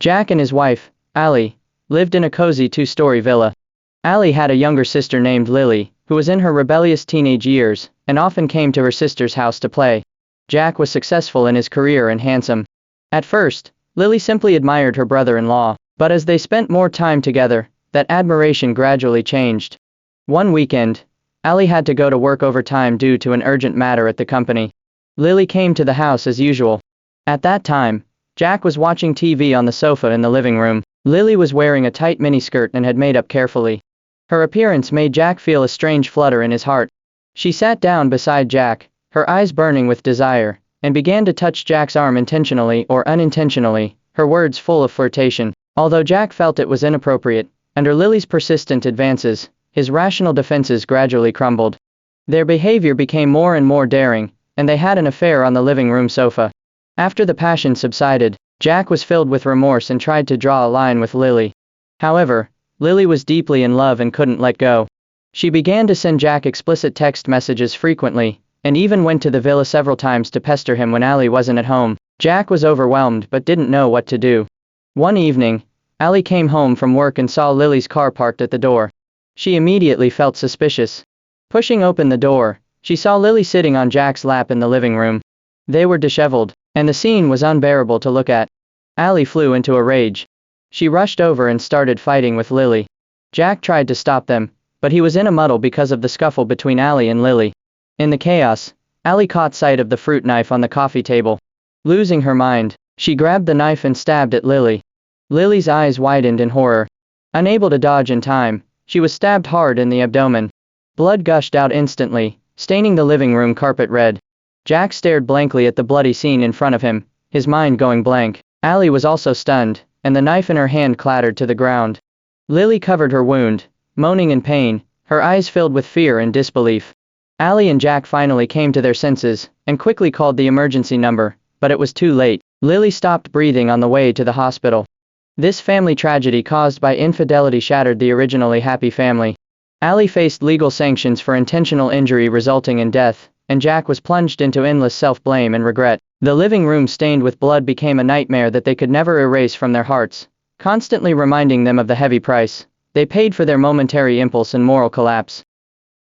Jack and his wife, Allie, lived in a cozy two-story villa. Allie had a younger sister named Lily, who was in her rebellious teenage years, and often came to her sister's house to play. Jack was successful in his career and handsome. At first, Lily simply admired her brother-in-law, but as they spent more time together, that admiration gradually changed. One weekend, Allie had to go to work overtime due to an urgent matter at the company. Lily came to the house as usual. At that time, Jack was watching TV on the sofa in the living room. Lily was wearing a tight miniskirt and had made up carefully. Her appearance made Jack feel a strange flutter in his heart. She sat down beside Jack, her eyes burning with desire, and began to touch Jack's arm intentionally or unintentionally, her words full of flirtation. Although Jack felt it was inappropriate, under Lily's persistent advances, his rational defenses gradually crumbled. Their behavior became more and more daring, and they had an affair on the living room sofa. After the passion subsided, Jack was filled with remorse and tried to draw a line with Lily. However, Lily was deeply in love and couldn't let go. She began to send Jack explicit text messages frequently, and even went to the villa several times to pester him when Allie wasn't at home. Jack was overwhelmed but didn't know what to do. One evening, Allie came home from work and saw Lily's car parked at the door. She immediately felt suspicious. Pushing open the door, she saw Lily sitting on Jack's lap in the living room. They were disheveled, and the scene was unbearable to look at. Allie flew into a rage. She rushed over and started fighting with Lily. Jack tried to stop them, but he was in a muddle because of the scuffle between Allie and Lily. In the chaos, Allie caught sight of the fruit knife on the coffee table. Losing her mind, she grabbed the knife and stabbed at Lily. Lily's eyes widened in horror. Unable to dodge in time, she was stabbed hard in the abdomen. Blood gushed out instantly, staining the living room carpet red. Jack stared blankly at the bloody scene in front of him, his mind going blank. Allie was also stunned, and the knife in her hand clattered to the ground. Lily covered her wound, moaning in pain, her eyes filled with fear and disbelief. Allie and Jack finally came to their senses, and quickly called the emergency number, but it was too late. Lily stopped breathing on the way to the hospital. This family tragedy caused by infidelity shattered the originally happy family. Allie faced legal sanctions for intentional injury resulting in death, and Jack was plunged into endless self-blame and regret. The living room stained with blood became a nightmare that they could never erase from their hearts, constantly reminding them of the heavy price they paid for their momentary impulse and moral collapse.